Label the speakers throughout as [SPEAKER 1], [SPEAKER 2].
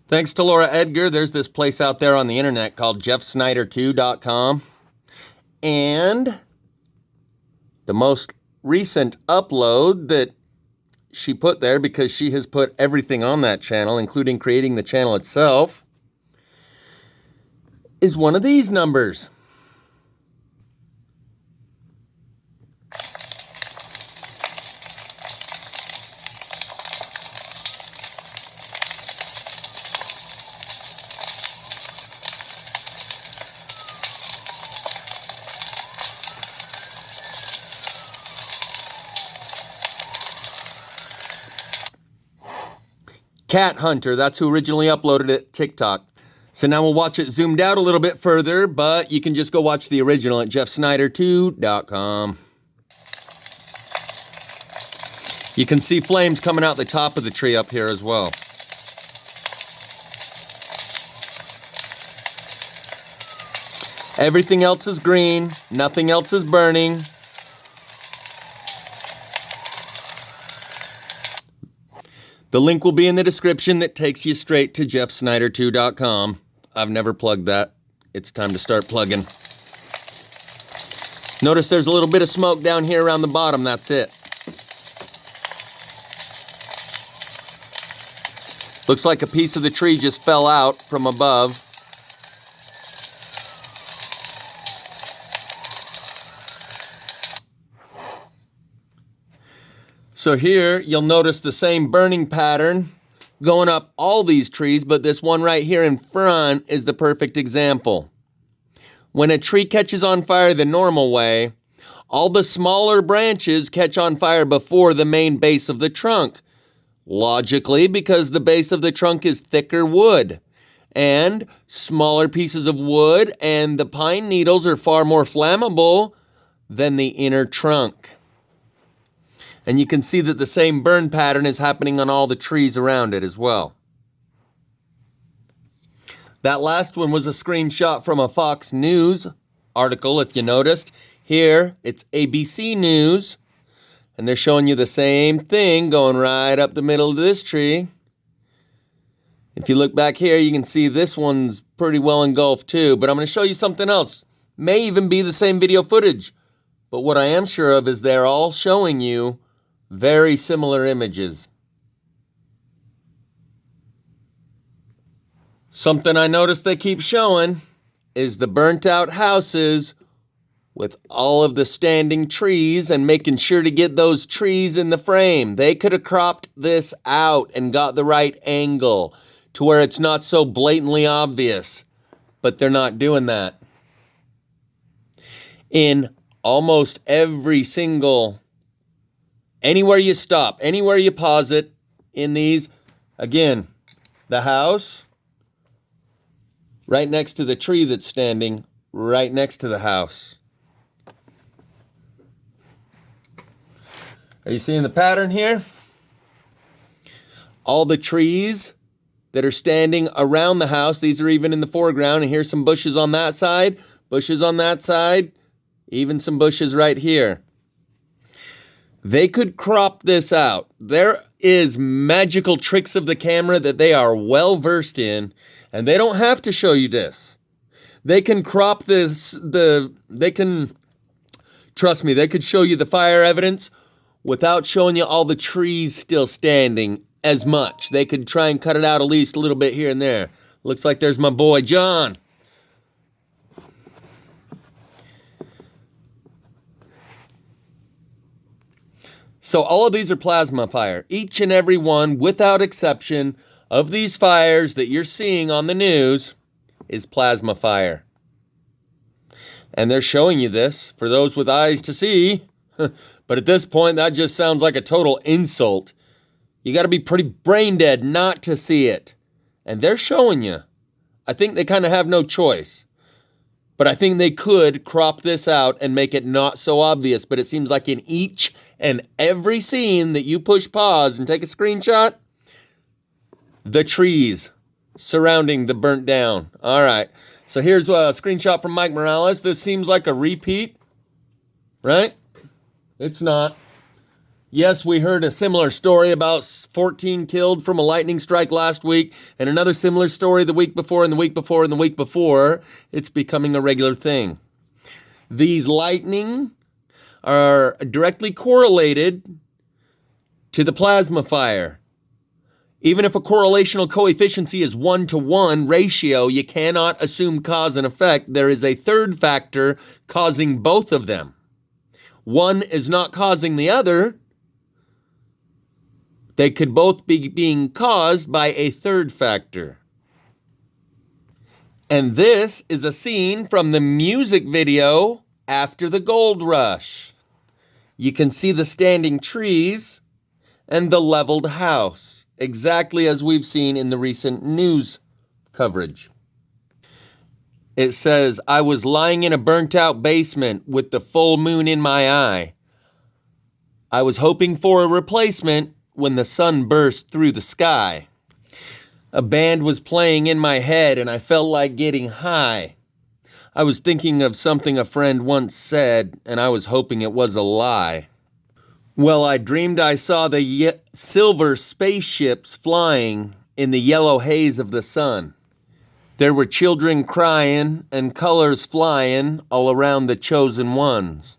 [SPEAKER 1] Thanks to Laura Edgar, there's this place out there on the internet called jeffsnyder2.com. And the most recent upload that she put there, because she has put everything on that channel, including creating the channel itself, is one of these numbers. Cat Hunter, that's who originally uploaded it, TikTok. So now we'll watch it zoomed out a little bit further, but you can just go watch the original at jeffsnyder2.com. You can see flames coming out the top of the tree up here as well. Everything else is green, nothing else is burning. The link will be in the description that takes you straight to jeffsnyder2.com. I've never plugged that. It's time to start plugging. Notice there's a little bit of smoke down here around the bottom. That's it. Looks like a piece of the tree just fell out from above. So here, you'll notice the same burning pattern going up all these trees, but this one right here in front is the perfect example. When a tree catches on fire the normal way, all the smaller branches catch on fire before the main base of the trunk. Logically, because the base of the trunk is thicker wood, and smaller pieces of wood and the pine needles are far more flammable than the inner trunk. And you can see that the same burn pattern is happening on all the trees around it as well. That last one was a screenshot from a Fox News article, if you noticed. Here, it's ABC News, and they're showing you the same thing going right up the middle of this tree. If you look back here, you can see this one's pretty well engulfed too, but I'm going to show you something else. May even be the same video footage, but what I am sure of is they're all showing you very similar images. Something I noticed they keep showing is the burnt out houses with all of the standing trees and making sure to get those trees in the frame. They could have cropped this out and got the right angle to where it's not so blatantly obvious, but they're not doing that. In almost every single anywhere you stop, anywhere you pause it in these, again, the house right next to the tree that's standing right next to the house. Are you seeing the pattern here? All the trees that are standing around the house, these are even in the foreground, and here's some bushes on that side, even some bushes right here. They could crop this out. There is magical tricks of the camera that they are well versed in, and they don't have to show you this. They can crop this, trust me, they could show you the fire evidence without showing you all the trees still standing as much. They could try and cut it out at least a little bit here and there. Looks like there's my boy John. So all of these are plasma fire. Each and every one, without exception, of these fires that you're seeing on the news is plasma fire. And they're showing you this for those with eyes to see. But at this point, that just sounds like a total insult. You got to be pretty brain dead not to see it. And they're showing you. I think they kind of have no choice. But I think they could crop this out and make it not so obvious. But it seems like in each and every scene that you push pause and take a screenshot, the trees surrounding the burnt down. All right. So here's a screenshot from Mike Morales. This seems like a repeat, right? It's not. Yes, we heard a similar story about 14 killed from a lightning strike last week, and another similar story the week before, and the week before, and the week before. It's becoming a regular thing. These lightning are directly correlated to the plasma fire. Even if a correlational coefficient is 1-to-1 ratio, you cannot assume cause and effect. There is a third factor causing both of them. One is not causing the other. They could both be being caused by a third factor. And this is a scene from the music video after the gold rush. You can see the standing trees and the leveled house, exactly as we've seen in the recent news coverage. It says, "I was lying in a burnt-out basement with the full moon in my eye. I was hoping for a replacement when the sun burst through the sky. A band was playing in my head and I felt like getting high. I was thinking of something a friend once said and I was hoping it was a lie. Well, I dreamed I saw the silver spaceships flying in the yellow haze of the sun. There were children crying and colors flying all around the chosen ones.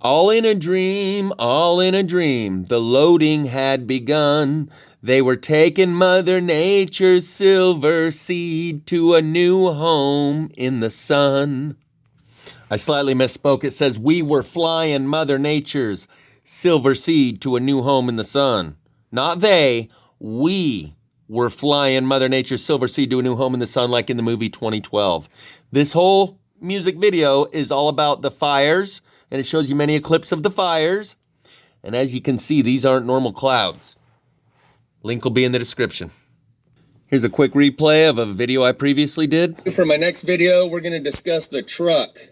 [SPEAKER 1] All in a dream, all in a dream, the loading had begun. They were taking Mother Nature's silver seed to a new home in the sun." I slightly misspoke. It says we were flying Mother Nature's silver seed to a new home in the sun. Not they, we were flying Mother Nature's silver seed to a new home in the sun, like in the movie 2012. This whole music video is all about the fires, and it shows you many clips of the fires. And as you can see, these aren't normal clouds. Link will be in the description. Here's a quick replay of a video I previously did. For my next video, we're going to discuss the truck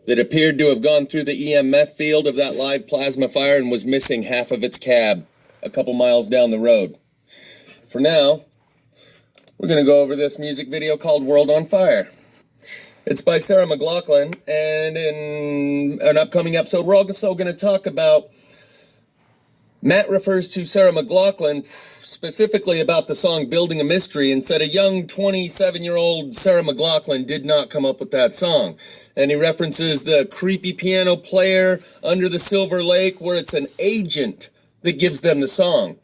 [SPEAKER 1] that appeared to have gone through the EMF field of that live plasma fire and was missing half of its cab a couple miles down the road. For now, we're going to go over this music video called World on Fire. It's by Sarah McLachlan, and in an upcoming episode, we're also going to talk about, Matt refers to Sarah McLachlan specifically about the song Building a Mystery and said a young 27-year-old Sarah McLachlan did not come up with that song. And he references the creepy piano player under the Silver Lake where it's an agent that gives them the song.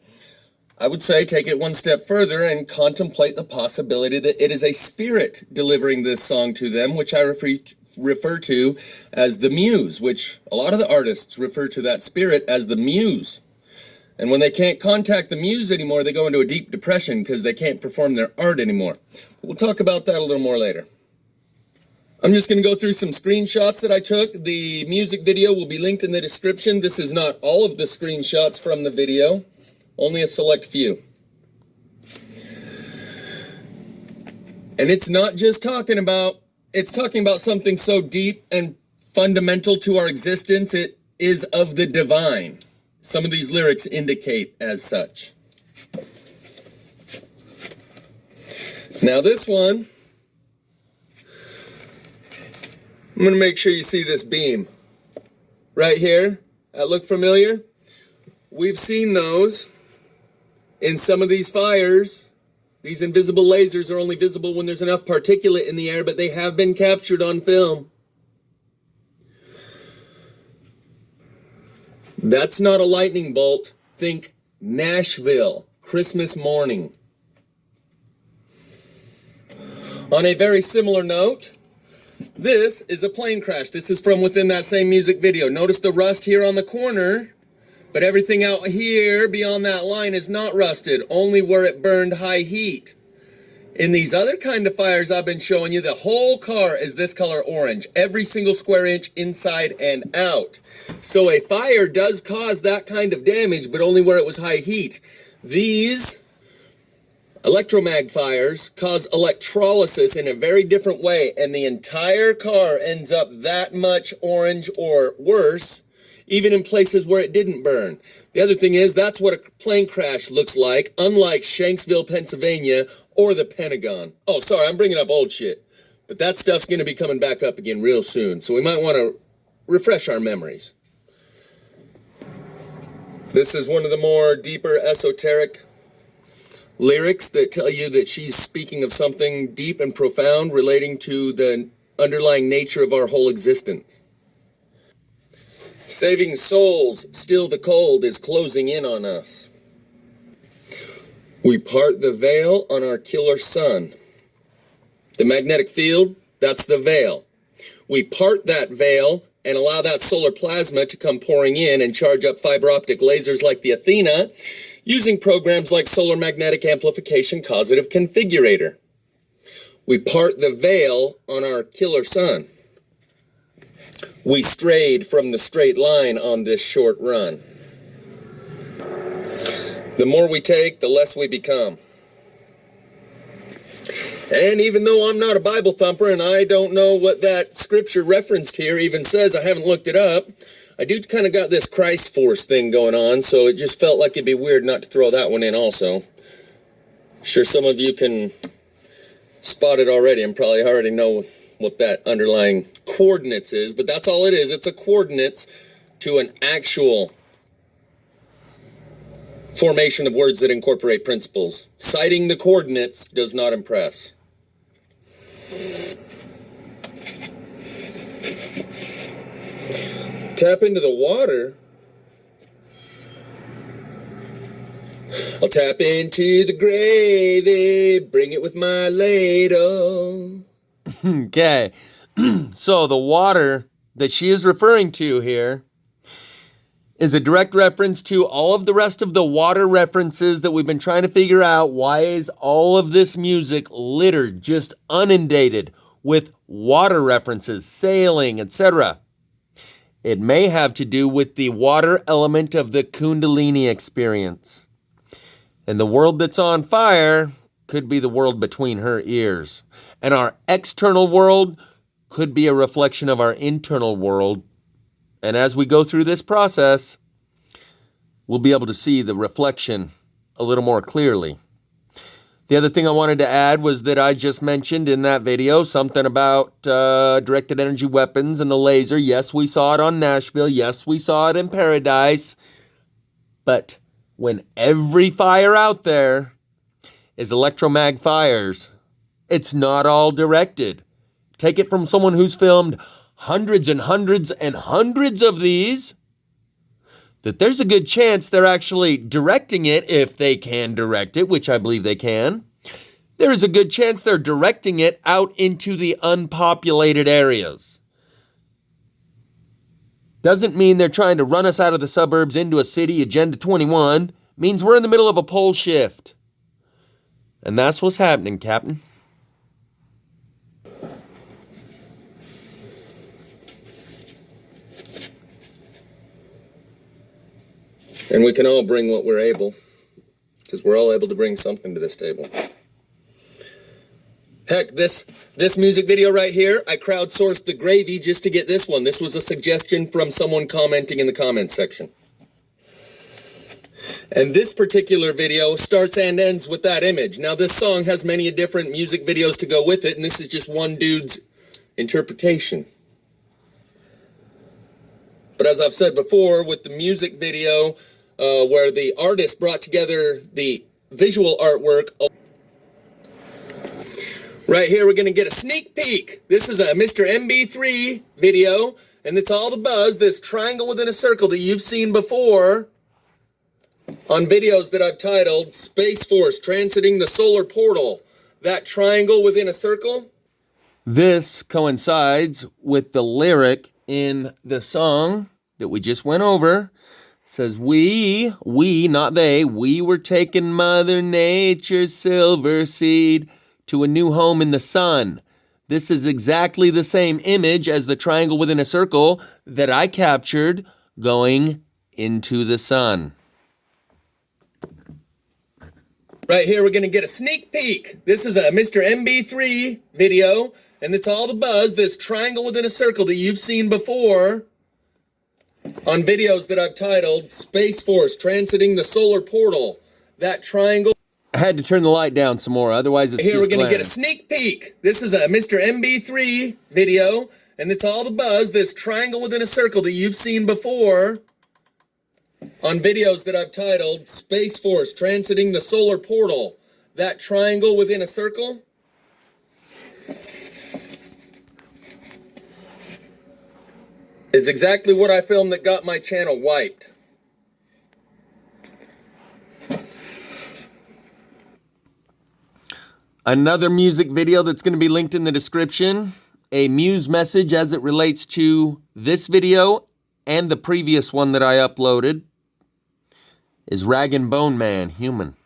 [SPEAKER 1] I would say take it one step further and contemplate the possibility that it is a spirit delivering this song to them, which I refer to as the muse, which a lot of the artists refer to that spirit as the muse. And when they can't contact the muse anymore, they go into a deep depression because they can't perform their art anymore. We'll talk about that a little more later. I'm just going to go through some screenshots that I took. The music video will be linked in the description. This is not all of the screenshots from the video. Only a select few. And it's not just talking about, it's talking about something so deep and fundamental to our existence, it is of the divine. Some of these lyrics indicate as such. Now this one, I'm going to make sure you see this beam. Right here, that look familiar? We've seen those. In some of these fires, these invisible lasers are only visible when there's enough particulate in the air, but they have been captured on film. That's not a lightning bolt. Think Nashville, Christmas morning. On a very similar note, this is a plane crash. This is from within that same music video. Notice the rust here on the corner. But everything out here beyond that line is not rusted, only where it burned high heat. In these other kind of fires I've been showing you, the whole car is this color orange, every single square inch inside and out. So a fire does cause that kind of damage, but only where it was high heat. These electromag fires cause electrolysis in a very different way, and the entire car ends up that much orange or worse, even in places where it didn't burn. The other thing is, that's what a plane crash looks like, unlike Shanksville, Pennsylvania, or the Pentagon. Oh, sorry, I'm bringing up old shit. But that stuff's going to be coming back up again real soon, so we might want to refresh our memories. This is one of the more deeper esoteric lyrics that tell you that she's speaking of something deep and profound relating to the underlying nature of our whole existence. Saving souls, still the cold is closing in on us. We part the veil on our killer sun. The magnetic field, that's the veil. We part that veil and allow that solar plasma to come pouring in and charge up fiber optic lasers like the Athena, using programs like Solar Magnetic Amplification Causative Configurator. We part the veil on our killer sun. We strayed from the straight line on this short run. The more we take, the less we become. And even though I'm not a Bible thumper and I don't know what that scripture referenced here even says, I haven't looked it up, I do kind of got this Christ force thing going on, so it just felt like it'd be weird not to throw that one in also. Sure, some of you can spot it already and probably already know what that underlying coordinates is, but that's all it is. It's a coordinates to an actual formation of words that incorporate principles. Citing the coordinates does not impress. Tap into the water. I'll tap into the gravy, bring it with my ladle. Okay, so the water that she is referring to here is a direct reference to all of the rest of the water references that we've been trying to figure out. Why is all of this music littered, just inundated with water references, sailing, etc.? It may have to do with the water element of the Kundalini experience. And the world that's on fire could be the world between her ears. And our external world could be a reflection of our internal world. And as we go through this process, we'll be able to see the reflection a little more clearly. The other thing I wanted to add was that I just mentioned in that video something about directed energy weapons and the laser. Yes, we saw it on Nashville. Yes, we saw it in Paradise. But when every fire out there is electromag fires, it's not all directed. Take it from someone who's filmed hundreds and hundreds and hundreds of these, that there's a good chance they're actually directing it, if they can direct it, which I believe they can. There is a good chance they're directing it out into the unpopulated areas. Doesn't mean they're trying to run us out of the suburbs into a city, Agenda 21. Means we're in the middle of a pole shift. And that's what's happening, Captain. And we can all bring what we're able, because we're all able to bring something to this table. Heck, this music video right here, I crowdsourced the gravy just to get this one. This was a suggestion from someone commenting in the comments section. And this particular video starts and ends with that image. Now, this song has many different music videos to go with it, and this is just one dude's interpretation. But as I've said before, with the music video, where the artist brought together the visual artwork. Right here, we're going to get a sneak peek. This is a Mr. MB3 video, and it's all the buzz, this triangle within a circle that you've seen before on videos that I've titled Space Force Transiting the Solar Portal. That triangle within a circle. This coincides with the lyric in the song that we just went over. Says we, not they, we were taking Mother Nature's silver seed to a new home in the sun. This is exactly the same image as the triangle within a circle that I captured going into the sun. Right here, we're going to get a sneak peek. This is a Mr. MB3 video, and it's all the buzz, this triangle within a circle that you've seen before on videos that I've titled Space Force Transiting the Solar Portal. That triangle. I had to turn the light down some more, otherwise it's here just we're going to get a sneak peek. This is a Mr. MB3 video, and it's all the buzz, this triangle within a circle that you've seen before on videos that I've titled Space Force Transiting the Solar Portal. That triangle within a circle is exactly what I filmed that got my channel wiped. Another music video that's going to be linked in the description, a Muse message as it relates to this video and the previous one that I uploaded, is Rag and Bone Man, Human.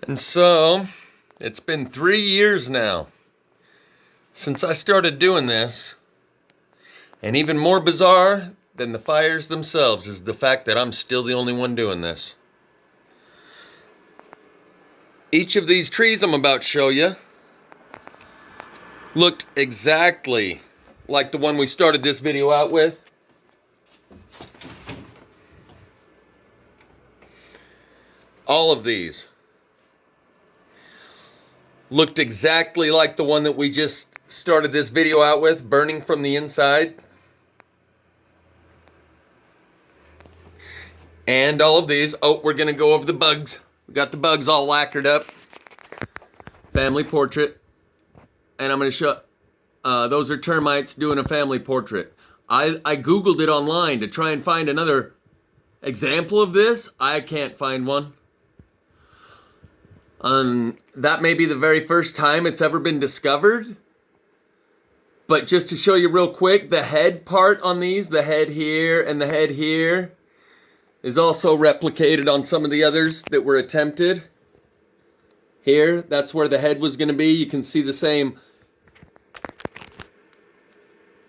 [SPEAKER 1] And so, it's been 3 years now since I started doing this, and even more bizarre than the fires themselves is the fact that I'm still the only one doing this. Each of these trees I'm about to show you looked exactly like the one we started this video out with. All of these looked exactly like the one that we just started this video out with, burning from the inside. And all of these, oh, we're gonna go over the bugs. We got the bugs all lacquered up. Family portrait. And I'm gonna show, those are termites doing a family portrait. I Googled it online to try and find another example of this. I can't find one. That may be the very first time it's ever been discovered. But just to show you real quick, the head part on these, the head here and the head here, is also replicated on some of the others that were attempted. Here, that's where the head was going to be. You can see the same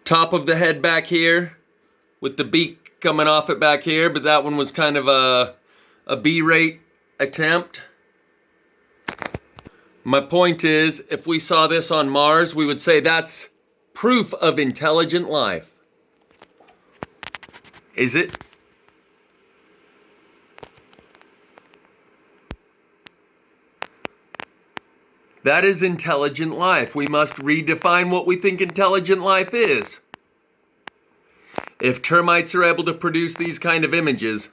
[SPEAKER 1] top of the head back here with the beak coming off it back here, but that one was kind of a B-rate attempt. My point is, if we saw this on Mars, we would say that's proof of intelligent life. Is it? That is intelligent life. We must redefine what we think intelligent life is. If termites are able to produce these kind of images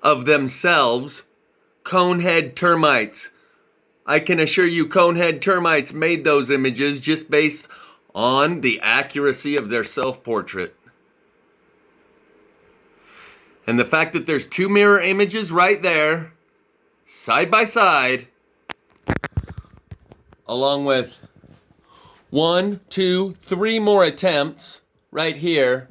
[SPEAKER 1] of themselves, conehead termites, I can assure you conehead termites made those images just based on the accuracy of their self-portrait. And the fact that there's two mirror images right there, side by side, along with 1, 2, 3 more attempts right here.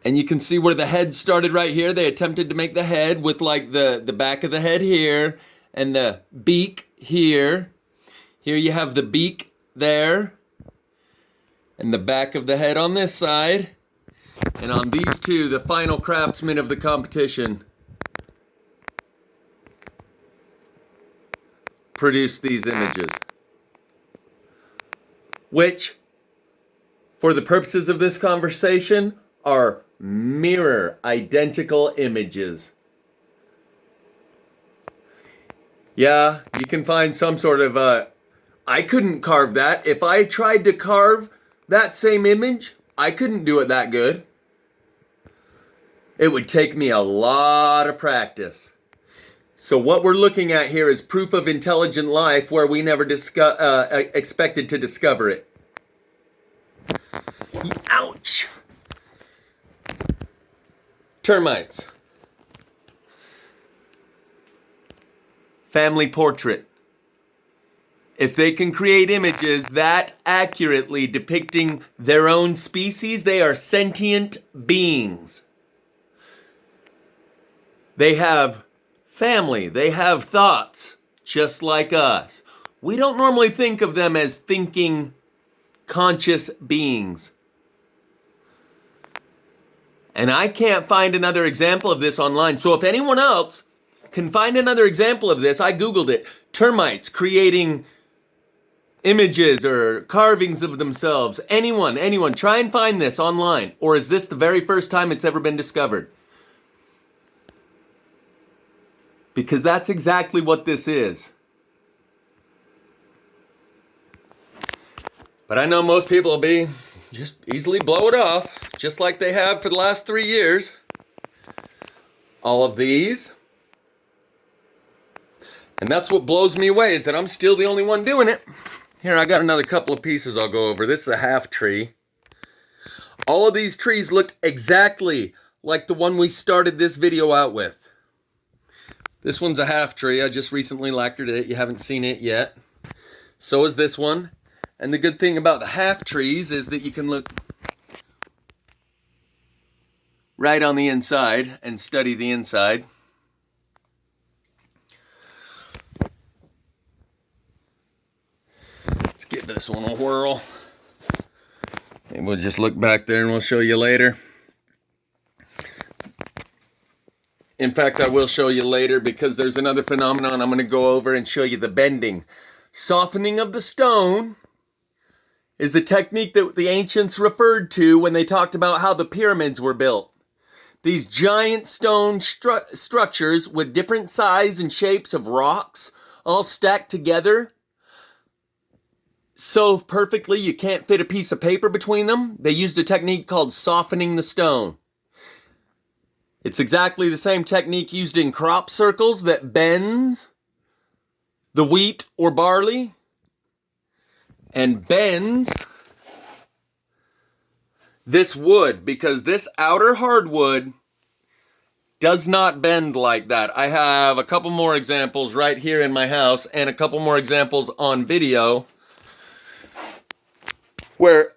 [SPEAKER 1] And you can see where the head started right here. They attempted to make the head with like the back of the head here and the beak here. Here you have the beak there and the back of the head on this side. And on these two, the final craftsmen of the competition produced these images, which, for the purposes of this conversation, are mirror identical images. Yeah, you can find some sort of I couldn't carve that. If I tried to carve that same image, I couldn't do it that good. It would take me a lot of practice. So what we're looking at here is proof of intelligent life where we never expected to discover it. Ouch! Termites. Family portrait. If they can create images that accurately depicting their own species, they are sentient beings. They have family, they have thoughts, just like us. We don't normally think of them as thinking, conscious beings. And I can't find another example of this online. So if anyone else can find another example of this, I Googled it. Termites creating images or carvings of themselves. Anyone, try and find this online. Or is this the very first time it's ever been discovered? Because that's exactly what this is. But I know most people will be just easily blow it off, just like they have for the last 3 years. All of these. And that's what blows me away, is that I'm still the only one doing it. Here, I got another couple of pieces I'll go over. This is a half tree. All of these trees look exactly like the one we started this video out with. This one's a half tree. I just recently lacquered it. You haven't seen it yet. So is this one. And the good thing about the half trees is that you can look right on the inside and study the inside. Let's give this one a whirl. And we'll just look back there and we'll show you later. In fact, I will show you later because there's another phenomenon I'm going to go over and show you the bending. Softening of the stone is a technique that the ancients referred to when they talked about how the pyramids were built. These giant stone structures with different size and shapes of rocks all stacked together so perfectly you can't fit a piece of paper between them. They used a technique called softening the stone. It's exactly the same technique used in crop circles that bends the wheat or barley and bends this wood, because this outer hardwood does not bend like that. I have a couple more examples right here in my house and a couple more examples on video where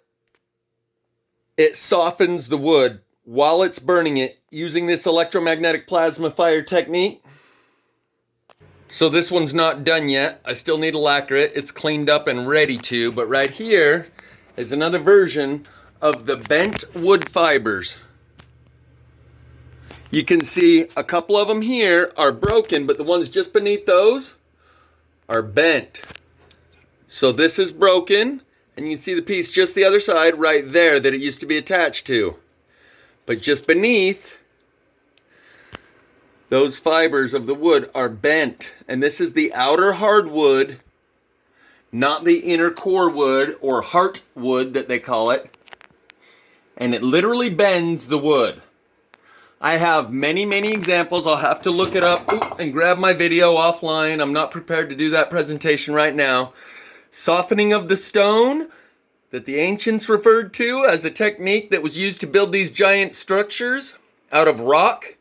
[SPEAKER 1] it softens the wood while it's burning it using this electromagnetic plasma fire technique. So this one's not done yet. I still need to lacquer it. It's cleaned up and ready to, but right here is another version of the bent wood fibers. You can see a couple of them here are broken, but the ones just beneath those are bent. So this is broken. And you can see the piece just the other side right there that it used to be attached to. But just beneath, those fibers of the wood are bent. And this is the outer hardwood, not the inner core wood or heart wood that they call it. And it literally bends the wood. I have many, many examples. I'll have to look it up and grab my video offline. I'm not prepared to do that presentation right now. Softening of the stone that the ancients referred to as a technique that was used to build these giant structures out of rock.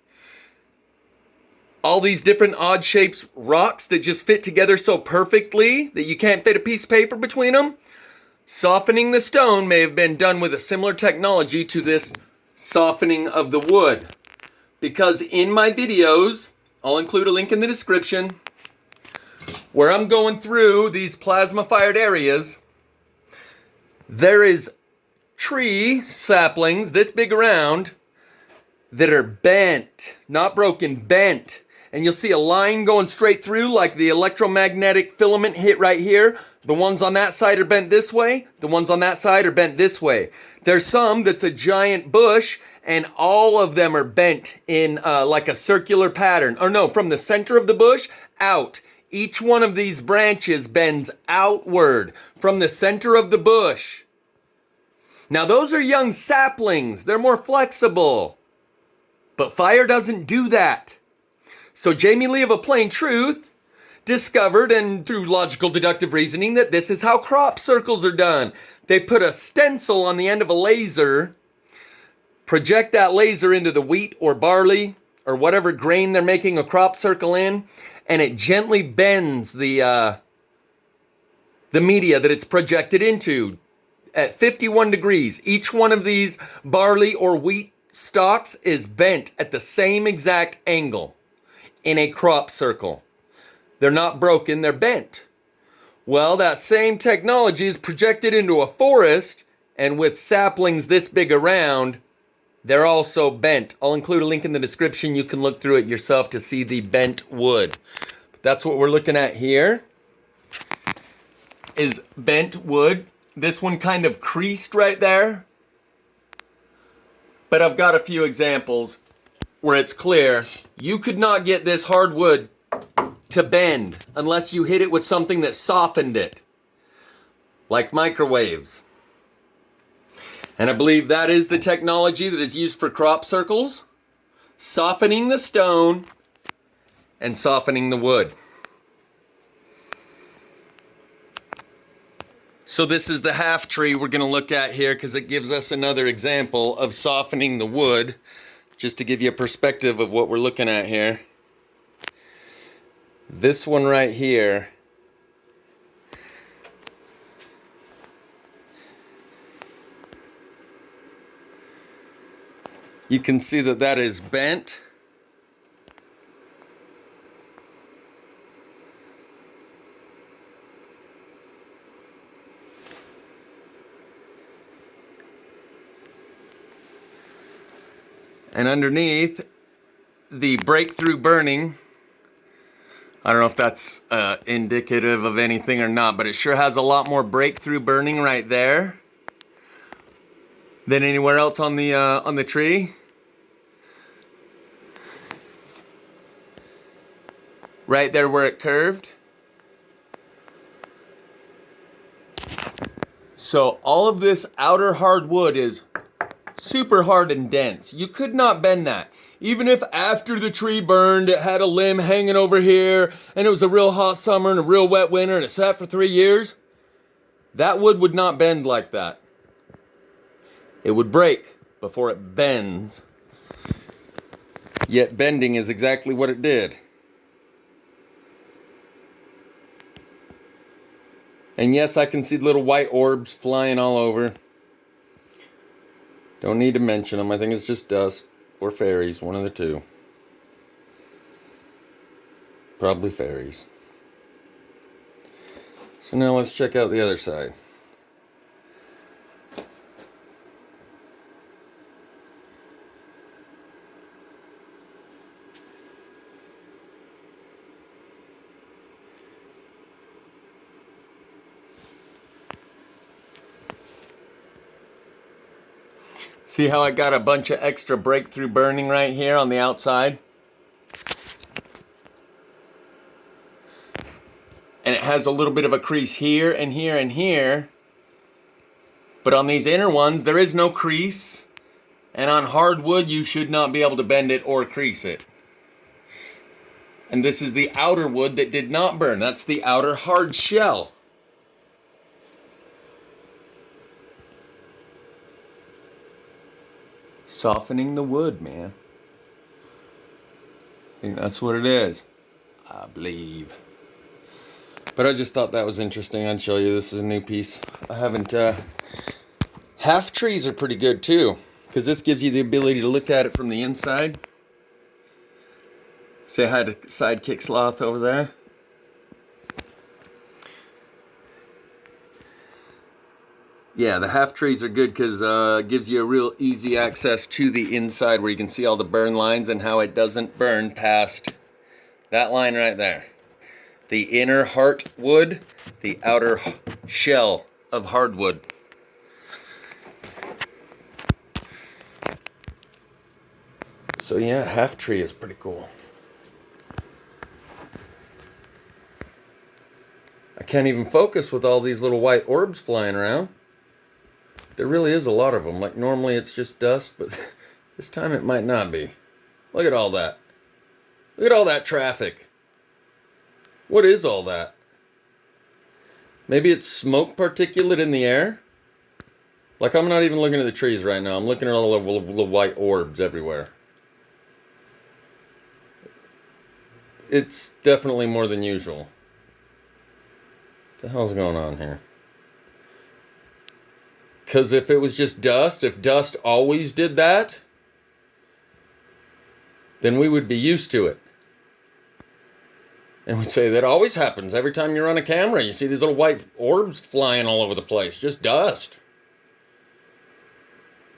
[SPEAKER 1] All these different odd shapes rocks that just fit together so perfectly that you can't fit a piece of paper between them. Softening the stone may have been done with a similar technology to this softening of the wood. Because in my videos, I'll include a link in the description, where I'm going through these plasma fired areas, there is tree saplings this big around that are bent, not broken, bent. And you'll see a line going straight through like the electromagnetic filament hit right here. The ones on that side are bent this way. The ones on that side are bent this way. There's some that's a giant bush and all of them are bent in like a circular pattern. Or no, from the center of the bush out. Each one of these branches bends outward from the center of the bush. Now those are young saplings. They're more flexible. But fire doesn't do that. So Jamie Lee of A Plain Truth discovered, and through logical deductive reasoning, that this is how crop circles are done. They put a stencil on the end of a laser, project that laser into the wheat or barley or whatever grain they're making a crop circle in, and it gently bends the media that it's projected into at 51 degrees. Each one of these barley or wheat stalks is bent at the same exact angle in a crop circle. They're not broken, they're bent. Well, that same technology is projected into a forest, and with saplings this big around, they're also bent. I'll include a link in the description. You can look through it yourself to see the bent wood. But that's what we're looking at here, is bent wood. This one kind of creased right there. But I've got a few examples where it's clear you could not get this hardwood to bend unless you hit it with something that softened it. like microwaves. And I believe that is the technology that is used for crop circles, softening the stone, and softening the wood. So this is the half tree we're going to look at here because it gives us another example of softening the wood, just to give you a perspective of what we're looking at here. This one right here you can see that that is bent. And underneath, the breakthrough burning, I don't know if that's indicative of anything or not, but it sure has a lot more breakthrough burning right there than anywhere else on the tree. Right there where it curved. So all of this outer hardwood is super hard and dense. You could not bend that. Even if after the tree burned, it had a limb hanging over here, and it was a real hot summer and a real wet winter, and it sat for 3 years, that wood would not bend like that. It would break before it bends. Yet bending is exactly what it did. And yes, I can see little white orbs flying all over. Don't need to mention them. I think it's just dust or fairies, one of the two. Probably fairies. So now let's check out the other side. See how I got a bunch of extra breakthrough burning right here on the outside? And it has a little bit of a crease here and here and here. But on these inner ones, there is no crease. And on hardwood, you should not be able to bend it or crease it. And this is the outer wood that did not burn. That's the outer hard shell. Softening the wood, man. I think that's what it is. I believe. But I just thought that was interesting. I'd show you. This is a new piece. I haven't... half trees are pretty good too, because this gives you the ability to look at it from the inside. Say hi to Sidekick Sloth over there. Yeah, the half trees are good because it gives you a real easy access to the inside where you can see all the burn lines and how it doesn't burn past that line right there. The inner heartwood, the outer shell of hardwood. So yeah, half tree is pretty cool. I can't even focus with all these little white orbs flying around. There really is a lot of them. Like normally it's just dust, but this time it might not be. Look at all that. Look at all that traffic. What is all that? Maybe it's smoke particulate in the air? Like I'm not even looking at the trees right now. I'm looking at all the little white orbs everywhere. It's definitely more than usual. What the hell's going on here? Because if it was just dust, if dust always did that, then we would be used to it. And we'd say that always happens. Every time you're on a camera, you see these little white orbs flying all over the place. Just dust.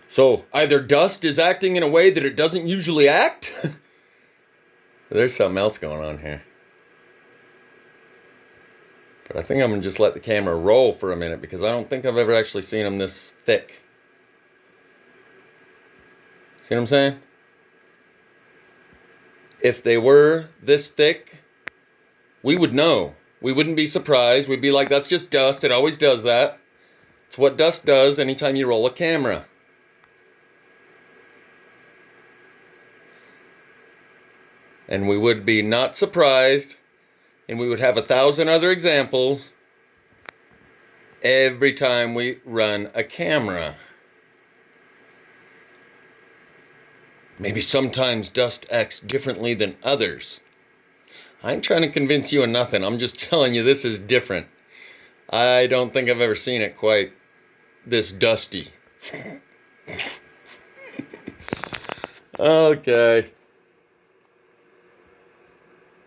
[SPEAKER 1] So either dust is acting in a way that it doesn't usually act. There's something else going on here. But I think I'm going to just let the camera roll for a minute because I don't think I've ever actually seen them this thick. See what I'm saying? If they were this thick, we would know. We wouldn't be surprised. We'd be like, that's just dust. It always does that. It's what dust does anytime you roll a camera. And we would be not surprised, and we would have 1,000 other examples every time we run a camera. Maybe sometimes dust acts differently than others. I ain't trying to convince you of nothing. I'm just telling you this is different. I don't think I've ever seen it quite this dusty. Okay.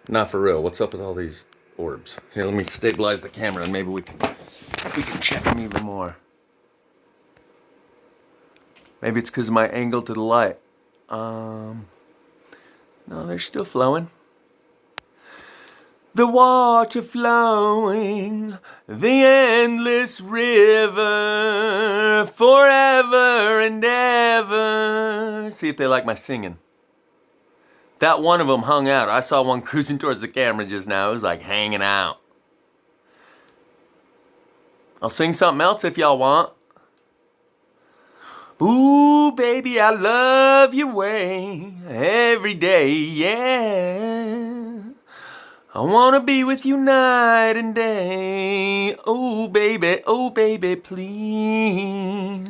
[SPEAKER 1] Not for real. What's up with all these orbs? Here, let me stabilize the camera and maybe we can check them even more. Maybe it's because of my angle to the light. No, they're still flowing. The water flowing, the endless river, forever and ever. See if they like my singing. That one of them hung out. I saw one cruising towards the camera just now. It was like hanging out. I'll sing something else if y'all want. Ooh, baby, I love your way every day, yeah. I wanna be with you night and day. Oh, baby, please.